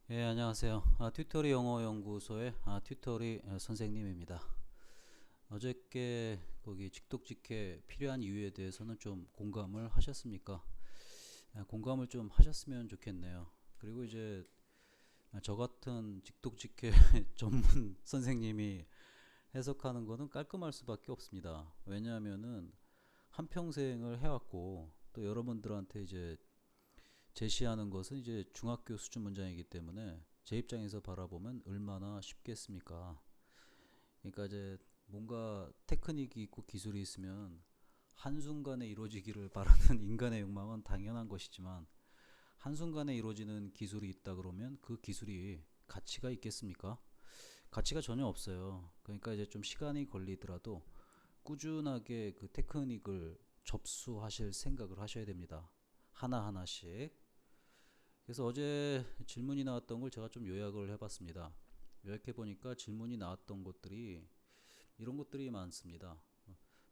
예, 안녕하세요. 튜터리 영어 연구소의 튜터리 선생님입니다. 어저께 거기 직독직해 필요한 이유에 대해서는 좀 공감을 하셨습니까? 공감을 좀 하셨으면 좋겠네요. 그리고 이제 저 같은 직독직해 전문 선생님이 해석하는 거는 깔끔할 수밖에 없습니다. 왜냐하면은 한평생을 해왔고 또 여러분들한테 이제 제시하는 것은 이제 중학교 수준 문장이기 때문에 제 입장에서 바라보면 얼마나 쉽겠습니까? 그러니까 이제 뭔가 테크닉이 있고 기술이 있으면 한순간에 이루어지기를 바라는 인간의 욕망은 당연한 것이지만 한순간에 이루어지는 기술이 있다 그러면 그 기술이 가치가 있겠습니까? 가치가 전혀 없어요. 그러니까 이제 좀 시간이 걸리더라도 꾸준하게 그 테크닉을 접수하실 생각을 하셔야 됩니다. 하나하나씩. 그래서 어제 질문이 나왔던 걸 제가 좀 요약을 해봤습니다. 요약해 보니까 질문이 나왔던 것들이 이런 것들이 많습니다.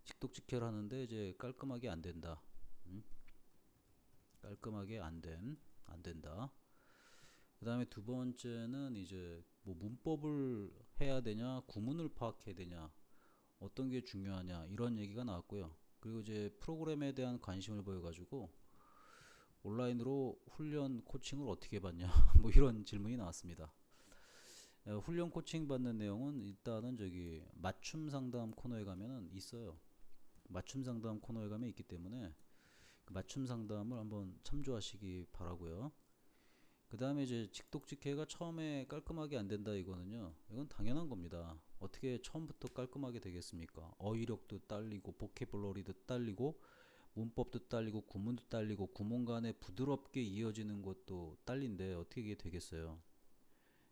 직독직해를 하는데 이제 깔끔하게 안 된다. 깔끔하게 안 된다. 그 다음에 두 번째는 이제 뭐 문법을 해야 되냐, 구문을 파악해야 되냐, 어떤 게 중요하냐 이런 얘기가 나왔고요. 그리고 이제 프로그램에 대한 관심을 보여가지고 온라인으로 훈련 코칭을 어떻게 받냐 뭐 이런 질문이 나왔습니다. 훈련 코칭 받는 내용은 일단은 저기 맞춤 상담 코너에 가면은 있어요. 맞춤 상담 코너에 가면 있기 때문에 그 맞춤 상담을 한번 참조하시기 바라고요. 그 다음에 이제 직독직해가 처음에 깔끔하게 안 된다 이거는요. 이건 당연한 겁니다. 어떻게 처음부터 깔끔하게 되겠습니까? 어휘력도 딸리고 보캐블러리도 딸리고 문법도 딸리고 구문도 딸리고 구문 간에 부드럽게 이어지는 것도 딸린데 어떻게 이게 되겠어요?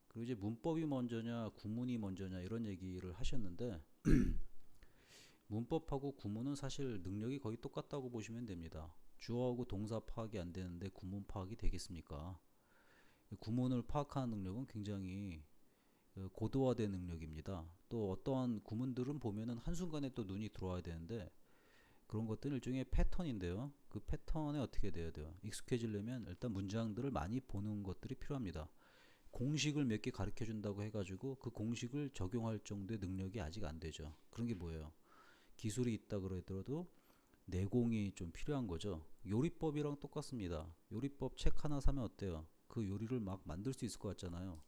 그리고 이제 문법이 먼저냐 구문이 먼저냐 이런 얘기를 하셨는데 문법하고 구문은 사실 능력이 거의 똑같다고 보시면 됩니다. 주어하고 동사 파악이 안 되는데 구문 파악이 되겠습니까? 구문을 파악하는 능력은 굉장히 고도화된 능력입니다. 또 어떠한 구문들은 보면은 한순간에 또 눈이 들어와야 되는데 그런 것들은 일종의 패턴인데요. 그 패턴에 어떻게 돼야 돼요? 익숙해지려면 일단 문장들을 많이 보는 것들이 필요합니다. 공식을 몇 개 가르쳐 준다고 해가지고 그 공식을 적용할 정도의 능력이 아직 안 되죠. 그런 게 뭐예요? 기술이 있다 그러더라도 내공이 좀 필요한 거죠. 요리법이랑 똑같습니다. 요리법 책 하나 사면 어때요? 그 요리를 막 만들 수 있을 것 같잖아요.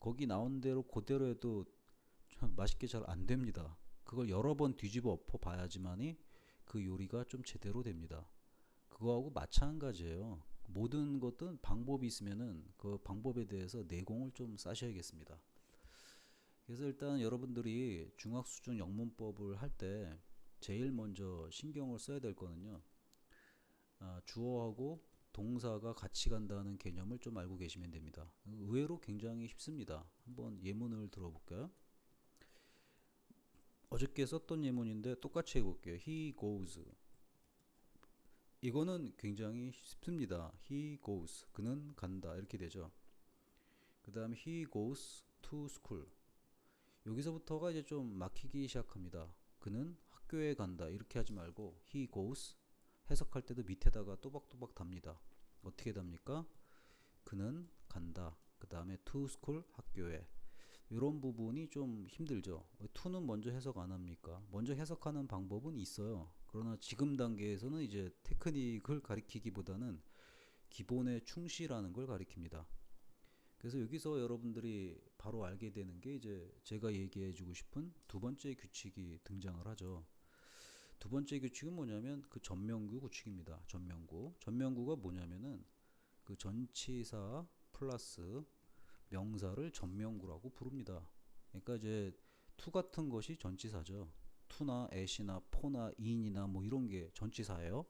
거기 나온 대로 그대로 해도 맛있게 잘 안 됩니다. 그걸 여러 번 뒤집어 엎어 봐야지만이 그 요리가 좀 제대로 됩니다. 그거하고 마찬가지예요. 모든 것은 방법이 있으면은 그 방법에 대해서 내공을 좀 쌓으셔야겠습니다. 그래서 일단 여러분들이 중학 수준 영문법을 할 때 제일 먼저 신경을 써야 될 거는요. 주어하고 동사가 같이 간다는 개념을 좀 알고 계시면 됩니다. 의외로 굉장히 쉽습니다. 한번 예문을 들어볼까요? 어저께 썼던 예문인데 똑같이 해볼게요. He goes. 이거는 굉장히 쉽습니다. He goes. 그는 간다. 이렇게 되죠. 그 다음에 he goes to school. 여기서부터가 이제 좀 막히기 시작합니다. 그는 학교에 간다. 이렇게 하지 말고 he goes. 해석할 때도 밑에다가 또박또박 답니다. 어떻게 답니까? 그는 간다. 그 다음에 to school 학교에. 이런 부분이 좀 힘들죠. to는 먼저 해석 안 합니까? 먼저 해석하는 방법은 있어요. 그러나 지금 단계에서는 이제 테크닉을 가리키기보다는 기본에 충실하는 걸 가리킵니다. 그래서 여기서 여러분들이 바로 알게 되는 게 이제 제가 얘기해 주고 싶은 두 번째 규칙이 등장을 하죠. 두 번째 규칙은 뭐냐면 그 전명구 규칙입니다. 전명구. 전명구가 뭐냐면은 그 전치사 플러스 명사를 전명구라고 부릅니다. 그러니까 이제 to 같은 것이 전치사죠. to나 at이나 for나 in이나 뭐 이런 게 전치사예요.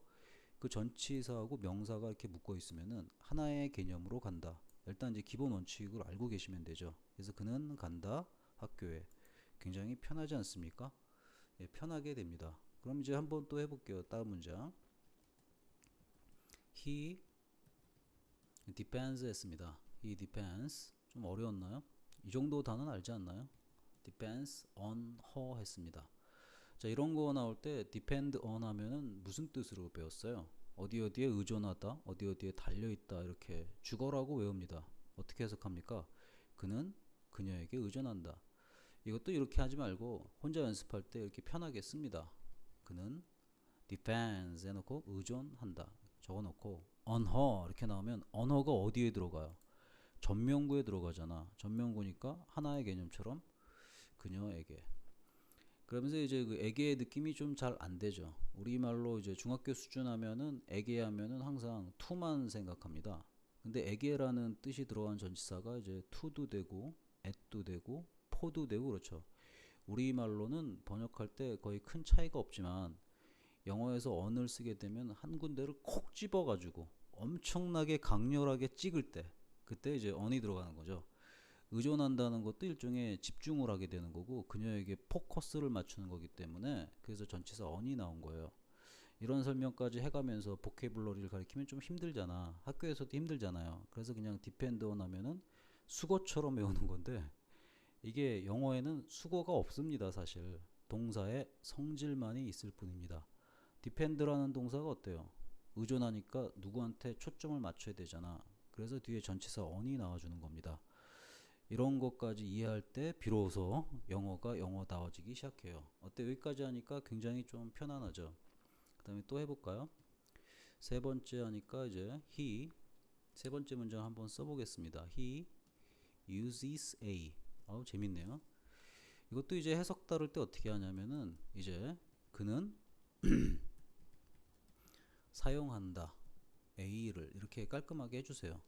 그 전치사하고 명사가 이렇게 묶어 있으면은 하나의 개념으로 간다. 일단 이제 기본 원칙을 알고 계시면 되죠. 그래서 그는 간다 학교에. 굉장히 편하지 않습니까? 예, 편하게 됩니다. 그럼 이제 한번 또 해볼게요. 다음 문장. He depends 했습니다. He depends. 좀 어려웠나요? 이 정도 단어는 알지 않나요? depends on her 했습니다. 자, 이런 거 나올 때 depend on 하면은 무슨 뜻으로 배웠어요? 어디 어디에 의존하다, 어디 어디에 달려있다 이렇게 주어라고 외웁니다. 어떻게 해석합니까? 그는 그녀에게 의존한다. 이것도 이렇게 하지 말고 혼자 연습할 때 이렇게 편하게 씁니다. 그는 depends 해놓고 의존한다 적어놓고 on her 이렇게 나오면 on her가 어디에 들어가요? 전명구에 들어가잖아. 전명구니까 하나의 개념처럼 그녀에게. 그러면서 이제 그 에게의 느낌이 좀 잘 안 되죠. 우리말로 이제 중학교 수준 하면은 에게 하면은 항상 to만 생각합니다. 근데 에게라는 뜻이 들어간 전치사가 이제 to도 되고 at도 되고 for도 되고 그렇죠. 우리말로는 번역할 때 거의 큰 차이가 없지만 영어에서 on을 쓰게 되면 한 군데를 콕 집어가지고 엄청나게 강렬하게 찍을 때 그때 이제 on이 들어가는 거죠. 의존한다는 것도 일종의 집중을 하게 되는 거고 그녀에게 포커스를 맞추는 거기 때문에 그래서 전치사 on이 나온 거예요. 이런 설명까지 해가면서 보케블러리를 가리키면 좀 힘들잖아. 학교에서도 힘들잖아요. 그래서 그냥 depend on 하면은 수거처럼 외우는 건데 이게 영어에는 수거가 없습니다. 사실 동사의 성질만이 있을 뿐입니다. depend라는 동사가 어때요? 의존하니까 누구한테 초점을 맞춰야 되잖아. 그래서 뒤에 전치사 on이 나와주는 겁니다. 이런 것까지 이해할 때 비로소 영어가 영어다워지기 시작해요. 어때? 여기까지 하니까 굉장히 좀 편안하죠. 그 다음에 또 해볼까요? 세 번째 하니까 이제 he 세 번째 문장 한번 써보겠습니다. He uses a 재밌네요. 이것도 이제 해석 다룰 때 어떻게 하냐면은 이제 그는 사용한다 a를 이렇게 깔끔하게 해주세요.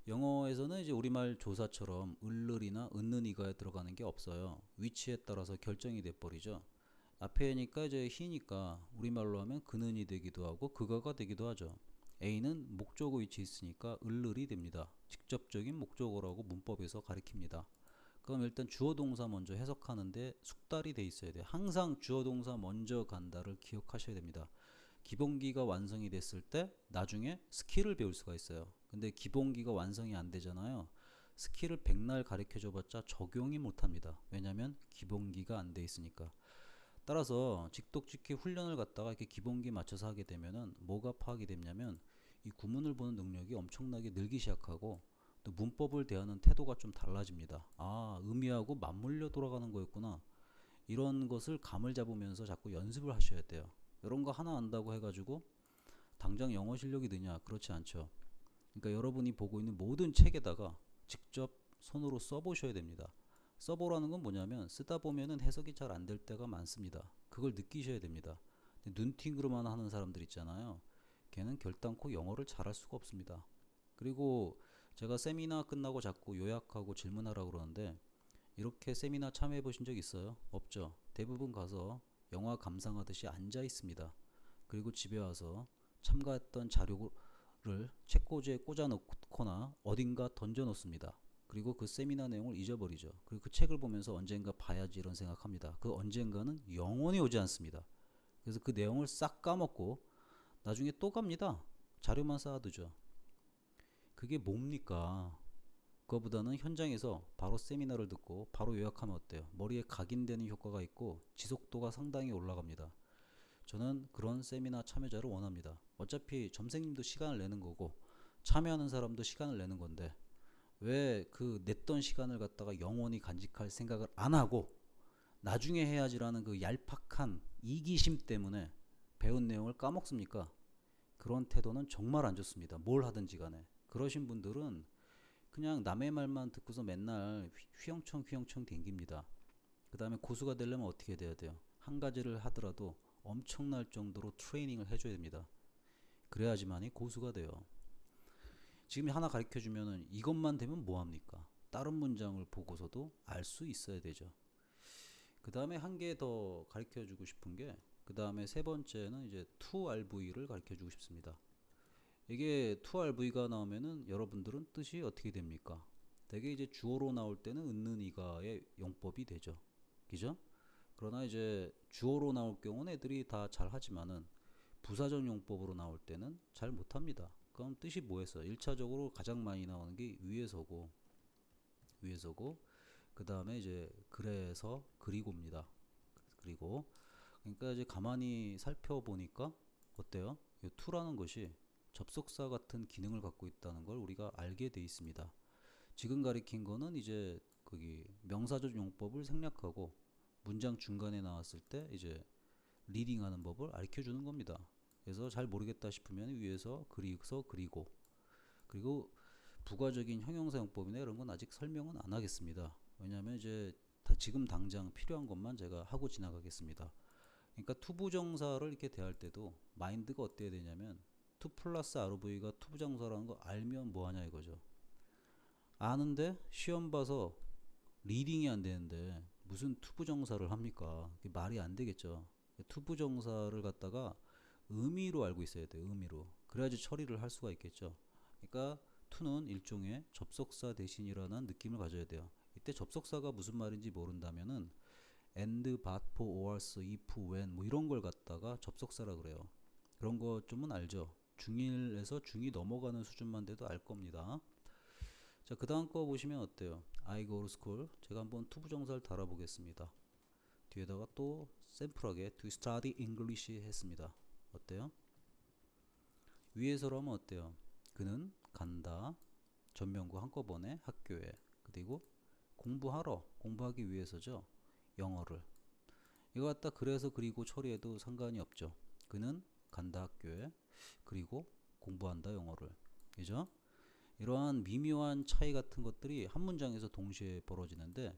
영어에서는 이제 우리말 조사처럼 을을이나 은는이가에 들어가는 게 없어요. 위치에 따라서 결정이 돼버리죠. 앞에니까 이제 he니까 우리말로 하면 그는이 되기도 하고 그가가 되기도 하죠. A는 목적어 위치에 있으니까 을을이 됩니다. 직접적인 목적어라고 문법에서 가리킵니다. 그럼 일단 주어 동사 먼저 해석하는데 숙달이 돼 있어야 돼요. 항상 주어 동사 먼저 간다를 기억하셔야 됩니다. 기본기가 완성이 됐을 때 나중에 스킬을 배울 수가 있어요. 근데 기본기가 완성이 안 되잖아요. 스킬을 백날 가르쳐줘 봤자 적용이 못합니다. 왜냐면 기본기가 안 돼 있으니까. 따라서 직독직히 훈련을 갖다가 이렇게 기본기 맞춰서 하게 되면은 뭐가 파악이 됐냐면 이 구문을 보는 능력이 엄청나게 늘기 시작하고 또 문법을 대하는 태도가 좀 달라집니다. 아, 의미하고 맞물려 돌아가는 거였구나. 이런 것을 감을 잡으면서 자꾸 연습을 하셔야 돼요. 이런 거 하나 안다고 해가지고 당장 영어 실력이 느냐? 그렇지 않죠. 그러니까 여러분이 보고 있는 모든 책에다가 직접 손으로 써보셔야 됩니다. 써보라는 건 뭐냐면 쓰다 보면은 해석이 잘 안 될 때가 많습니다. 그걸 느끼셔야 됩니다. 눈팅으로만 하는 사람들 있잖아요. 걔는 결단코 영어를 잘할 수가 없습니다. 그리고 제가 세미나 끝나고 자꾸 요약하고 질문하라고 그러는데 이렇게 세미나 참여해 보신 적 있어요? 없죠. 대부분 가서 영화 감상하듯이 앉아 있습니다. 그리고 집에 와서 참가했던 자료를 책꽂이에 꽂아 놓거나 어딘가 던져 놓습니다. 그리고 그 세미나 내용을 잊어버리죠. 그리고 그 책을 보면서 언젠가 봐야지 이런 생각합니다. 그 언젠가는 영원히 오지 않습니다. 그래서 그 내용을 싹 까먹고 나중에 또 갑니다. 자료만 쌓아두죠. 그게 뭡니까? 그거보다는 현장에서 바로 세미나를 듣고 바로 요약하면 어때요? 머리에 각인되는 효과가 있고 지속도가 상당히 올라갑니다. 저는 그런 세미나 참여자를 원합니다. 어차피 점생님도 시간을 내는 거고 참여하는 사람도 시간을 내는 건데 왜 그 냈던 시간을 갖다가 영원히 간직할 생각을 안 하고 나중에 해야지라는 그 얄팍한 이기심 때문에 배운 내용을 까먹습니까? 그런 태도는 정말 안 좋습니다. 뭘 하든지 간에. 그러신 분들은 그냥 남의 말만 듣고서 맨날 휘영청 휘영청 댕깁니다. 그 다음에 고수가 되려면 어떻게 돼야 돼요? 한 가지를 하더라도 엄청날 정도로 트레이닝을 해줘야 됩니다. 그래야지만이 고수가 돼요. 지금 하나 가르쳐주면은 이것만 되면 뭐합니까? 다른 문장을 보고서도 알 수 있어야 되죠. 그 다음에 한 개 더 가르쳐주고 싶은 게 그 다음에 세 번째는 이제 to-rv를 가르쳐주고 싶습니다. 이게 to-rv가 나오면은 여러분들은 뜻이 어떻게 됩니까? 대개 이제 주어로 나올 때는 은는 이가의 용법이 되죠. 그죠? 그러나 이제 주어로 나올 경우는 애들이 다 잘하지만은 부사적 용법으로 나올 때는 잘 못합니다. 그럼 뜻이 뭐였어요? 1차적으로 가장 많이 나오는 게 위에서고 그 다음에 이제 그래서 그리고입니다. 그리고 그러니까 이제 가만히 살펴보니까 어때요? 이 to라는 것이 접속사 같은 기능을 갖고 있다는 걸 우리가 알게 돼 있습니다. 지금 가리킨 거는 이제 거기 명사적 용법을 생략하고 문장 중간에 나왔을 때 이제 리딩하는 법을 가르쳐 주는 겁니다. 그래서 잘 모르겠다 싶으면 위에서 그리서 그리고 부가적인 형용사 용법이나 이런 건 아직 설명은 안 하겠습니다. 왜냐하면 이제 지금 당장 필요한 것만 제가 하고 지나가겠습니다. 그러니까 투부정사를 이렇게 대할 때도 마인드가 어때야 되냐면 투 플러스 ROV가 투부정사라는 거 알면 뭐하냐 이거죠. 아는데 시험 봐서 리딩이 안 되는데 무슨 투부정사를 합니까? 그게 말이 안 되겠죠. 투부정사를 갖다가 의미로 알고 있어야 돼요. 의미로. 그래야지 처리를 할 수가 있겠죠. 그러니까 to는 일종의 접속사 대신이라는 느낌을 가져야 돼요. 이때 접속사가 무슨 말인지 모른다면은 and, but, for, was, if, when 뭐 이런 걸 갖다가 접속사라 그래요. 그런 것 좀은 알죠. 중1에서 중2 넘어가는 수준만 돼도 알 겁니다. 자, 그 다음 거 보시면 어때요? I go to school. 제가 한번 투부정사를 달아보겠습니다. 뒤에다가 또 샘플하게 to study English 했습니다. 어때요? 위에서로 하면 어때요? 그는 간다. 전면구 한꺼번에 학교에. 그리고 공부하기 위해서죠. 영어를. 이거 갖다 그래서 그리고 처리해도 상관이 없죠. 그는 간다 학교에. 그리고 공부한다 영어를. 그죠? 이러한 미묘한 차이 같은 것들이 한 문장에서 동시에 벌어지는데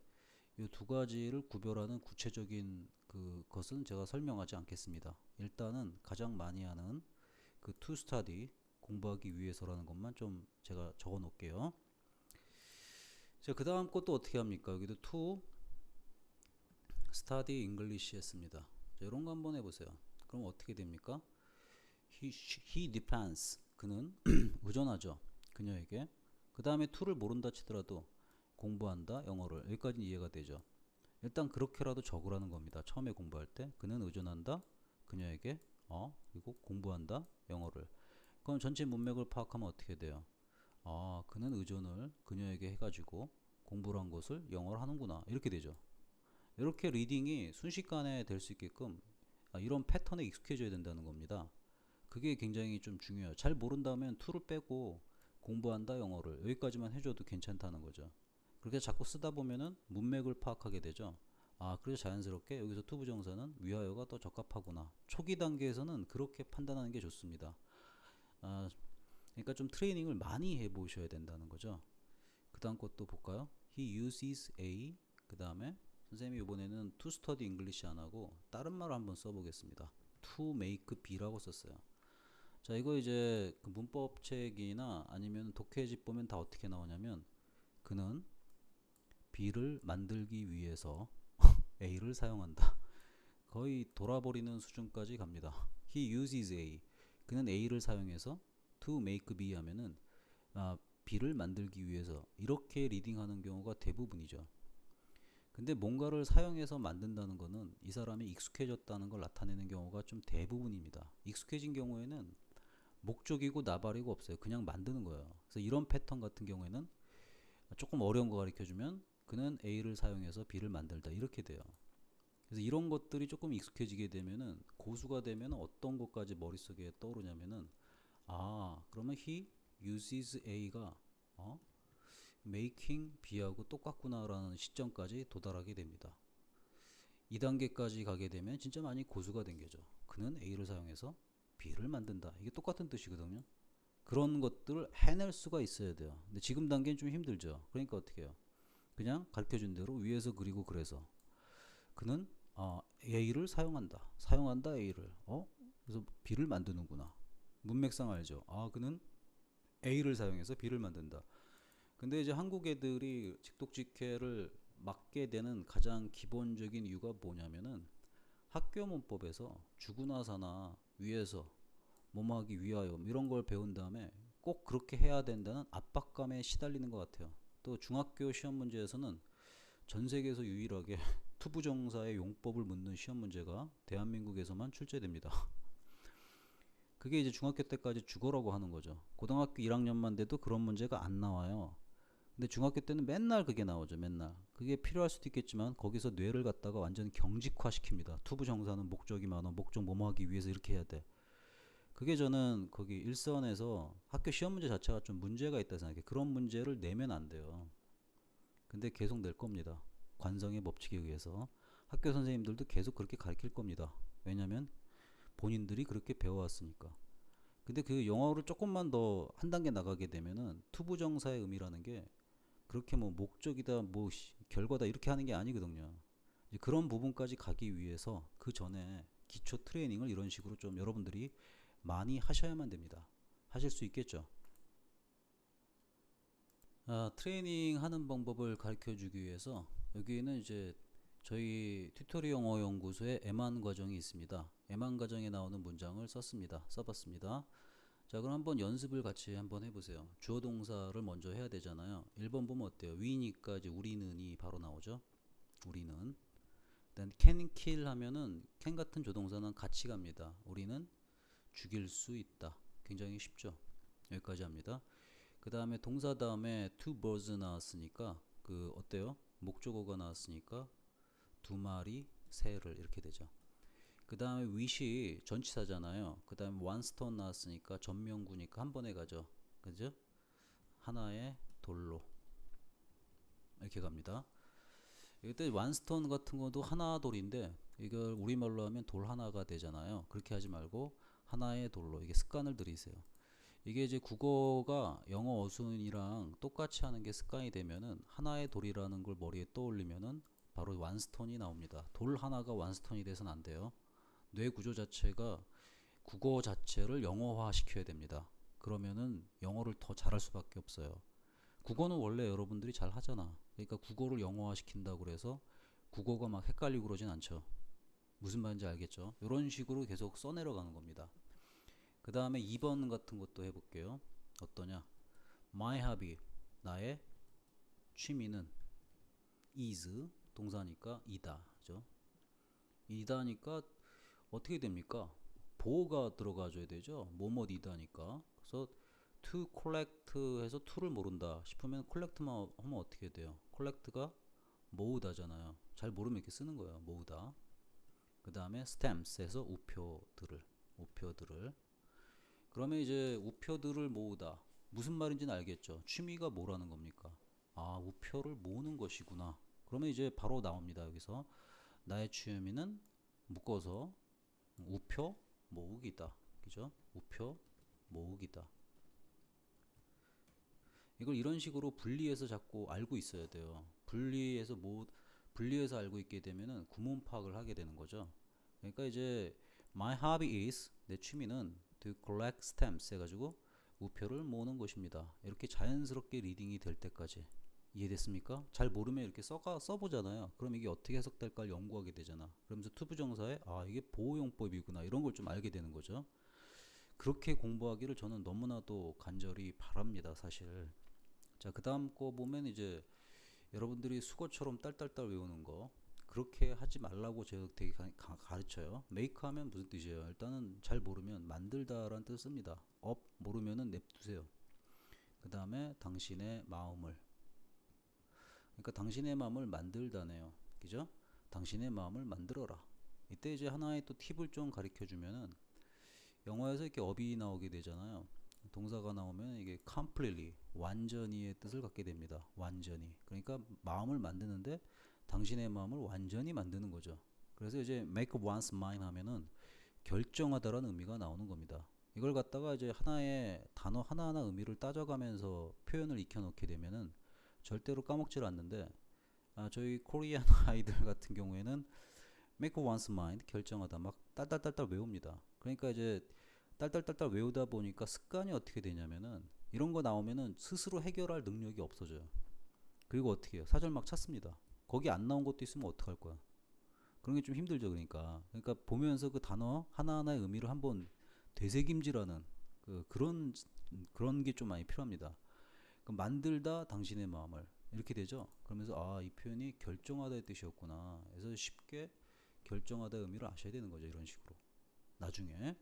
이 두 가지를 구별하는 구체적인 그것은 제가 설명하지 않겠습니다. 일단은 가장 많이 하는 그 to study 공부하기 위해서라는 것만 좀 제가 적어 놓을게요. 자, 그 다음 것도 어떻게 합니까? 여기도 to study English 했습니다. 자, 이런 거 한번 해보세요. 그럼 어떻게 됩니까? he depends. 그는 의존하죠. 그녀에게. 그 다음에 to를 모른다 치더라도 공부한다 영어를. 여기까지는 이해가 되죠. 일단 그렇게라도 적으라는 겁니다. 처음에 공부할 때 그는 의존한다 그녀에게 그리고 공부한다 영어를. 그럼 전체 문맥을 파악하면 어떻게 돼요? 그는 의존을 그녀에게 해가지고 공부를 한 것을 영어를 하는구나 이렇게 되죠. 이렇게 리딩이 순식간에 될 수 있게끔 이런 패턴에 익숙해져야 된다는 겁니다. 그게 굉장히 좀 중요해요. 잘 모른다면 to를 빼고 공부한다 영어를 여기까지만 해줘도 괜찮다는 거죠. 그렇게 자꾸 쓰다 보면은 문맥을 파악하게 되죠. 그래서 자연스럽게 여기서 to 부정사는 위하여가 더 적합하구나. 초기 단계에서는 그렇게 판단하는 게 좋습니다. 그러니까 좀 트레이닝을 많이 해보셔야 된다는 거죠. 그 다음 것도 볼까요? He uses a. 그 다음에 선생님이 이번에는 to study English 안 하고 다른 말을 한번 써보겠습니다. to make b라고 썼어요. 자, 이거 이제 그 문법책이나 아니면 독해집 보면 다 어떻게 나오냐면 그는 b를 만들기 위해서 a를 사용한다. 거의 돌아버리는 수준까지 갑니다. He uses a. 그는 a를 사용해서 to make b 하면은 b를 만들기 위해서 이렇게 리딩하는 경우가 대부분이죠. 근데 뭔가를 사용해서 만든다는 거는 이 사람이 익숙해졌다는 걸 나타내는 경우가 좀 대부분입니다. 익숙해진 경우에는 목적이고 나발이고 없어요. 그냥 만드는 거예요. 그래서 이런 패턴 같은 경우에는 조금 어려운 거 가르쳐주면 그는 A를 사용해서 B를 만들다 이렇게 돼요. 그래서 이런 것들이 조금 익숙해지게 되면은 고수가 되면 어떤 것까지 머릿속에 떠오르냐면은 그러면 he uses A가 making B하고 똑같구나라는 시점까지 도달하게 됩니다. 2단계까지 가게 되면 진짜 많이 고수가 된 거죠. 그는 A를 사용해서 B를 만든다. 이게 똑같은 뜻이거든요. 그런 것들을 해낼 수가 있어야 돼요. 근데 지금 단계는 좀 힘들죠. 그러니까 어떻게 해요? 그냥 가르쳐준 대로 위에서 그리고 그래서 그는 A를 사용한다 A를. 그래서 B를 만드는구나. 문맥상 알죠. 그는 A를 사용해서 B를 만든다. 근데 이제 한국 애들이 직독직해를 맡게 되는 가장 기본적인 이유가 뭐냐면은 학교 문법에서 주구나 사나 위에서 뭐뭐하기 위하여 이런 걸 배운 다음에 꼭 그렇게 해야 된다는 압박감에 시달리는 것 같아요. 또 중학교 시험 문제에서는 전 세계에서 유일하게 투부정사의 용법을 묻는 시험 문제가 대한민국에서만 출제됩니다. 그게 이제 중학교 때까지 국어라고 하는 거죠. 고등학교 1학년만 돼도 그런 문제가 안 나와요. 근데 중학교 때는 맨날 그게 나오죠. 맨날. 그게 필요할 수도 있겠지만 거기서 뇌를 갖다가 완전 경직화 시킵니다. 투부정사는 목적이 많아. 목적 뭐뭐 하기 위해서 이렇게 해야 돼. 그게 저는 거기 일선에서 학교 시험 문제 자체가 좀 문제가 있다 생각해요. 그런 문제를 내면 안 돼요. 근데 계속 낼 겁니다. 관성의 법칙에 의해서 학교 선생님들도 계속 그렇게 가르칠 겁니다. 왜냐면 본인들이 그렇게 배워왔으니까. 근데 그 영어를 조금만 더 한 단계 나가게 되면은 투부정사의 의미라는 게 그렇게 뭐 목적이다 뭐 결과다 이렇게 하는 게 아니거든요. 이제 그런 부분까지 가기 위해서 그 전에 기초 트레이닝을 이런 식으로 좀 여러분들이 많이 하셔야만 됩니다. 하실 수 있겠죠? 트레이닝 하는 방법을 가르쳐 주기 위해서 여기는 이제 저희 튜토리 영어 연구소의 에만 과정이 있습니다. 에만 과정에 나오는 문장을 써봤습니다. 자, 그럼 한번 연습을 같이 한번 해보세요. 주어 동사를 먼저 해야 되잖아요. 1번 보면 어때요? 위니까 이제 우리는이 바로 나오죠. 우리는. 일단 can kill 하면은 can 같은 조동사는 같이 갑니다. 우리는 죽일 수 있다. 굉장히 쉽죠. 여기까지 합니다. 그 다음에 동사 다음에 two birds 나왔으니까 그 어때요? 목적어가 나왔으니까 두 마리 새를 이렇게 되죠. 그 다음에 wish이 전치사잖아요. 그 다음에 one stone 나왔으니까 전명구니까 한 번에 가죠. 그죠? 하나의 돌로 이렇게 갑니다. 이때 one stone 같은 것도 하나 돌인데 이걸 우리말로 하면 돌 하나가 되잖아요. 그렇게 하지 말고 하나의 돌로 이게 습관을 들이세요. 이게 이제 국어가 영어 어순이랑 똑같이 하는 게 습관이 되면은 하나의 돌이라는 걸 머리에 떠올리면은 바로 완스톤이 나옵니다. 돌 하나가 완스톤이 돼서는 안 돼요. 뇌 구조 자체가 국어 자체를 영어화 시켜야 됩니다. 그러면은 영어를 더 잘할 수밖에 없어요. 국어는 원래 여러분들이 잘 하잖아. 그러니까 국어를 영어화 시킨다고 그래서 국어가 막 헷갈리고 그러진 않죠. 무슨 말인지 알겠죠? 이런 식으로 계속 써내려가는 겁니다. 그 다음에 2번 같은 것도 해볼게요. 어떠냐? My hobby, 나의 취미는 is, 동사니까 이다. 그죠? 이다니까 어떻게 됩니까? 보어가 들어가줘야 되죠. 뭐뭐이다니까. 그래서 to collect 해서 to를 모른다 싶으면 collect만 하면 어떻게 돼요? collect가 모으다잖아요. 잘 모르면 이렇게 쓰는 거예요. 모으다. 그 다음에 stamps에서 우표들을. 그러면 이제 우표들을 모으다. 무슨 말인지는 알겠죠? 취미가 뭐라는 겁니까? 아, 우표를 모으는 것이구나. 그러면 이제 바로 나옵니다. 여기서 나의 취미는 묶어서 우표 모으기다. 그죠? 우표 모으기다. 이걸 이런 식으로 분리해서 자꾸 알고 있어야 돼요. 분리해서 알고 있게 되면은 구문 파악을 하게 되는 거죠. 그러니까 이제 my hobby is 내 취미는 to collect stamps 해가지고 우표를 모으는 것입니다. 이렇게 자연스럽게 리딩이 될 때까지 이해됐습니까? 잘 모르면 이렇게 써보잖아요. 그럼 이게 어떻게 해석될까 연구하게 되잖아. 그러면서 투부정사에 아 이게 보호용법이구나 이런 걸 좀 알게 되는 거죠. 그렇게 공부하기를 저는 너무나도 간절히 바랍니다. 사실. 자, 그 다음 거 보면 이제 여러분들이 수거처럼 딸딸딸 외우는 거 그렇게 하지 말라고 제가 되게 가르쳐요. make 하면 무슨 뜻이에요? 일단은 잘 모르면 만들다라는 뜻을 씁니다. 업 모르면은 냅두세요. 그 다음에 당신의 마음을 그러니까 당신의 마음을 만들다네요. 그죠? 당신의 마음을 만들어라. 이때 이제 하나의 또 팁을 좀 가르쳐 주면은 영어에서 이렇게 업이 나오게 되잖아요. 동사가 나오면 이게 completely 완전히의 뜻을 갖게 됩니다. 완전히. 그러니까 마음을 만드는데 당신의 마음을 완전히 만드는 거죠. 그래서 이제 make one's mind 하면은 결정하다라는 의미가 나오는 겁니다. 이걸 갖다가 이제 하나의 단어 하나하나 의미를 따져가면서 표현을 익혀놓게 되면은 절대로 까먹질 않는데 저희 코리안 아이들 같은 경우에는 make one's mind 결정하다 막 딸딸딸딸 외웁니다. 그러니까 이제 딸딸딸딸 외우다 보니까 습관이 어떻게 되냐면은 이런 거 나오면은 스스로 해결할 능력이 없어져요. 그리고 어떻게 해요? 사절 막 찾습니다. 거기 안 나온 것도 있으면 어떡할 거야? 그런 게 좀 힘들죠, 그러니까 보면서 그 단어 하나하나의 의미를 한번 되새김질하는 그런 게 좀 많이 필요합니다. 만들다 당신의 마음을 이렇게 되죠. 그러면서 아, 이 표현이 결정하다의 뜻이었구나. 그래서 쉽게 결정하다 의미를 아셔야 되는 거죠, 이런 식으로. 나중에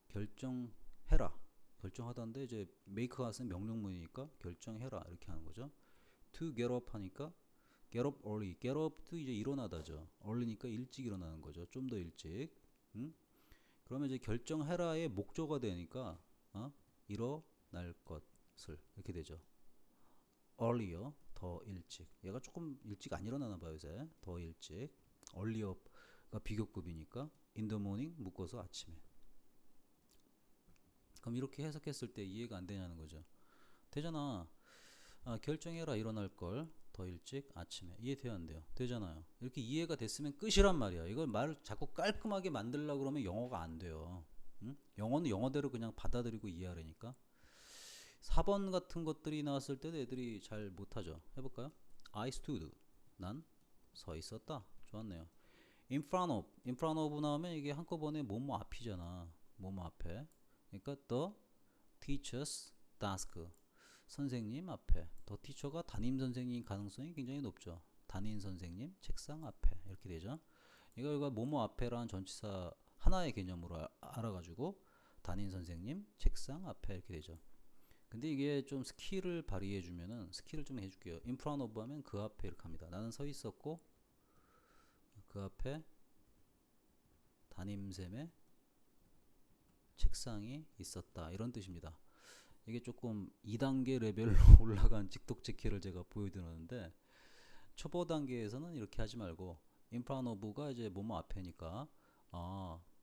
결정해라. 결정하다인데 이제 make가 쓰는 명령문이니까 결정해라 이렇게 하는 거죠. to get up 하니까 get up early. get up도 이제 일어나다죠. early니까 일찍 일어나는 거죠. 좀 더 일찍. 응? 그러면 이제 결정해라의 목조가 되니까 일어날 것을 이렇게 되죠. earlier 더 일찍. 얘가 조금 일찍 안 일어나나 봐요 요새. 더 일찍. earlier가 비교급이니까 in the morning 묶어서 아침에. 그럼 이렇게 해석했을 때 이해가 안 되냐는 거죠. 되잖아. 결정해라 일어날 걸 더 일찍 아침에. 이해돼요 안 돼요? 되잖아요. 이렇게 이해가 됐으면 끝이란 말이야. 이걸 말을 자꾸 깔끔하게 만들려고 그러면 영어가 안 돼요. 응? 영어는 영어대로 그냥 받아들이고 이해하려니까. 4번 같은 것들이 나왔을 때도 애들이 잘 못하죠. 해볼까요? I stood. 난 서 있었다. 좋았네요. In front of 나오면 이게 한꺼번에 뭐뭐 앞이잖아. 뭐뭐 앞에. 그러니까 the teacher's desk. 선생님 앞에. 더 티처가 담임 선생님 가능성이 굉장히 높죠. 담임 선생님 책상 앞에 이렇게 되죠. 이거 뭐뭐 앞에라는 전치사 하나의 개념으로 알아가지고 담임 선생님 책상 앞에 이렇게 되죠. 근데 이게 좀 스킬을 발휘해 주면은 스킬을 좀 해줄게요. in front of 하면 그 앞에 이렇게 합니다. 나는 서 있었고 그 앞에 담임쌤의 책상이 있었다 이런 뜻입니다. 이게 조금 2단계 레벨로 올라간 직독체키를 제가 보여드렸는데 초보 단계에서는 이렇게 하지 말고 in front of가 이제 뭐뭐 앞에니까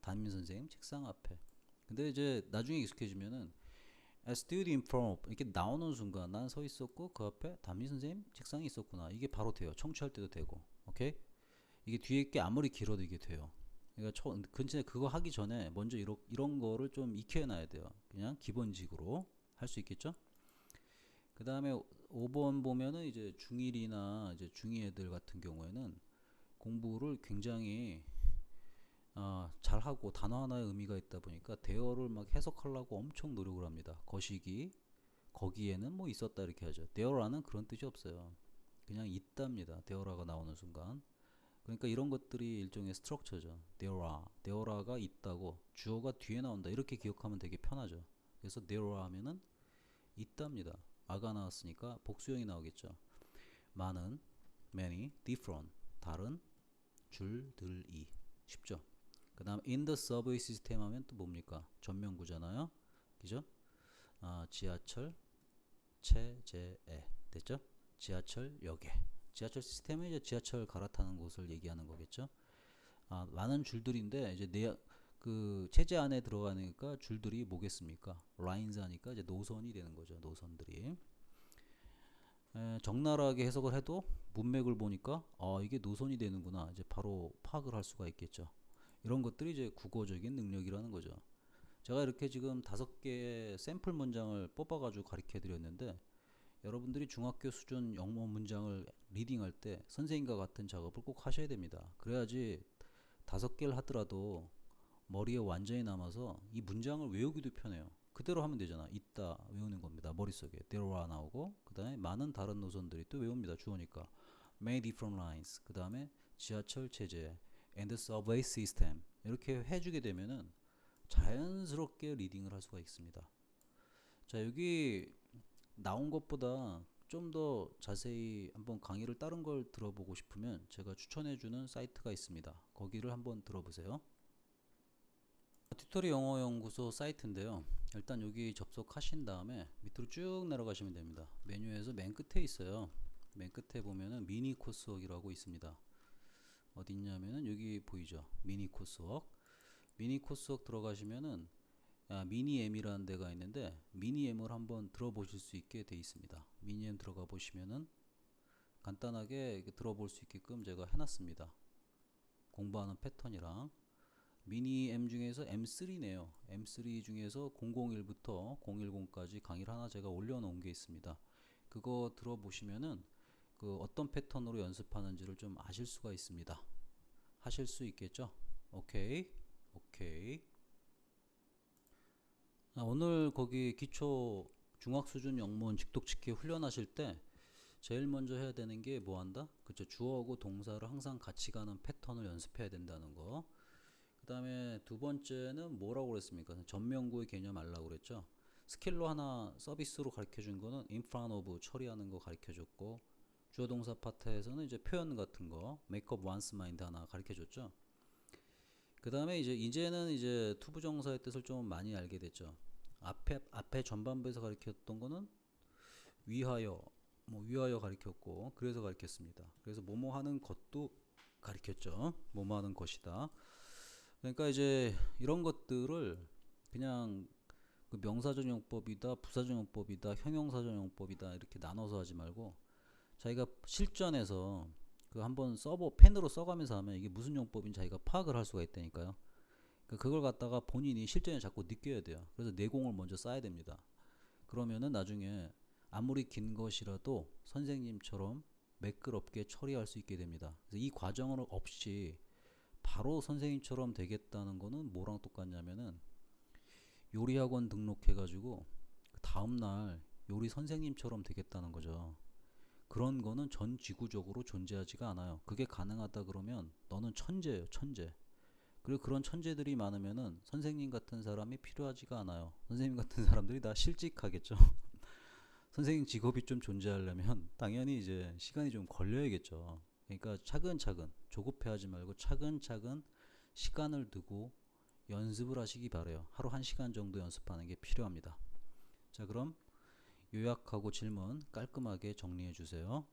담임 선생님 책상 앞에. 근데 이제 나중에 익숙해지면은 I stood in front of 이렇게 나오는 순간 난 서 있었고 그 앞에 담임 선생님 책상이 있었구나. 이게 바로 돼요. 청취할 때도 되고. 오케이? 이게 뒤에 게 아무리 길어도 이게 돼요. 그러니까 근데 그거 하기 전에 먼저 이런 거를 좀 익혀놔야 돼요. 그냥 기본직으로 할 수 있겠죠? 그 다음에 5번 보면은 이제 중1이나 이제 중2 애들 같은 경우에는 공부를 굉장히 잘하고 단어 하나의 의미가 있다 보니까 대어를 막 해석하려고 엄청 노력을 합니다. 거시기 거기에는 뭐 있었다 이렇게 하죠. 대어라는 그런 뜻이 없어요. 그냥 있답니다. 대어라가 나오는 순간. 그러니까 이런 것들이 일종의 스트럭처죠. 대어라가 있다고 주어가 뒤에 나온다 이렇게 기억하면 되게 편하죠. 그래서 대어라 하면은 있답니다. 아가 나왔으니까 복수형이 나오겠죠. 많은, many, different, 다른, 줄들이. 쉽죠? 그 다음 in the subway system 하면 또 뭡니까? 전면구잖아요. 그죠? 지하철 체제에. 됐죠? 지하철역에. 지하철 시스템은 이제 지하철 갈아타는 곳을 얘기하는 거겠죠. 많은 줄들인데 이제 그 체제 안에 들어가니까 줄들이 뭐겠습니까? 라인스 하니까 이제 노선이 되는 거죠. 노선들이. 적나라하게 해석을 해도 문맥을 보니까 이게 노선이 되는구나. 이제 바로 파악을 할 수가 있겠죠. 이런 것들이 이제 국어적인 능력이라는 거죠. 제가 이렇게 지금 5개의 샘플 문장을 뽑아가지고 가르쳐 드렸는데 여러분들이 중학교 수준 영어 문장을 리딩할 때 선생님과 같은 작업을 꼭 하셔야 됩니다. 그래야지 5개를 하더라도 머리에 완전히 남아서 이 문장을 외우기도 편해요. 그대로 하면 되잖아. 있다 외우는 겁니다. 머릿속에 there are 나오고 그 다음에 많은 다른 노선들이 또 외웁니다. 주어니까 many different lines 그 다음에 지하철 체제 and the subway system 이렇게 해주게 되면은 자연스럽게 리딩을 할 수가 있습니다. 자 여기 나온 것보다 좀 더 자세히 한번 강의를 다른 걸 들어보고 싶으면 제가 추천해주는 사이트가 있습니다. 거기를 한번 들어보세요. 튜토리 영어 연구소 사이트인데요. 일단 여기 접속하신 다음에 밑으로 쭉 내려가시면 됩니다. 메뉴에서 맨 끝에 있어요. 맨 끝에 보면은 미니 코스웍이라고 있습니다. 어디 있냐면은 여기 보이죠? 미니 코스웍. 미니 코스웍 들어가시면은 미니엠이라는 데가 있는데 미니엠을 한번 들어보실 수 있게 돼 있습니다. 미니엠 들어가 보시면은 간단하게 들어볼 수 있게끔 제가 해놨습니다. 공부하는 패턴이랑 미니엠 중에서 M3네요. M3 중에서 001부터 010까지 강의를 하나 제가 올려놓은 게 있습니다. 그거 들어보시면은 그 어떤 패턴으로 연습하는지를 좀 아실 수가 있습니다. 하실 수 있겠죠? 오케이. 오늘 거기 기초 중학 수준 영문 직독치기 훈련하실 때 제일 먼저 해야 되는 게 뭐 한다? 그쵸. 주어하고 동사를 항상 같이 가는 패턴을 연습해야 된다는 거. 그 다음에 두 번째는 뭐라고 그랬습니까? 전면구의 개념 알라고 그랬죠. 스킬로 하나 서비스로 가르쳐 준 거는 in front of 처리하는 거 가르쳐 줬고 주어 동사 파트에서는 이제 표현 같은 거 make up one's mind 하나 가르쳐 줬죠. 그 다음에 이제는 이제 투부정사의 뜻을 좀 많이 알게 됐죠. 앞에 전반부에서 가르쳤던 거는 위하여, 뭐 위하여 가르쳤고, 그래서 가르쳤습니다. 그래서 뭐뭐 하는 것도 가르쳤죠. 뭐뭐 하는 것이다. 그러니까 이제 이런 것들을 그냥 그 명사전용법이다, 부사전용법이다, 형용사전용법이다 이렇게 나눠서 하지 말고 자기가 실전에서 그 한번 펜으로 써가면서 하면 이게 무슨 용법인지 자기가 파악을 할 수가 있다니까요. 그걸 갖다가 본인이 실전에 자꾸 느껴야 돼요. 그래서 내공을 먼저 쌓아야 됩니다. 그러면은 나중에 아무리 긴 것이라도 선생님처럼 매끄럽게 처리할 수 있게 됩니다. 그래서 이 과정을 없이 바로 선생님처럼 되겠다는 거는 뭐랑 똑같냐면은 요리학원 등록해가지고 다음날 요리 선생님처럼 되겠다는 거죠. 그런 거는 전 지구적으로 존재하지가 않아요. 그게 가능하다 그러면 너는 천재예요, 천재. 그리고 그런 천재들이 많으면은 선생님 같은 사람이 필요하지가 않아요. 선생님 같은 사람들이 다 실직하겠죠. 선생님 직업이 좀 존재하려면 당연히 이제 시간이 좀 걸려야겠죠. 그러니까 차근차근 조급해하지 말고 차근차근 시간을 두고 연습을 하시기 바래요. 하루 1시간 정도 연습하는 게 필요합니다. 자, 그럼 요약하고 질문 깔끔하게 정리해 주세요.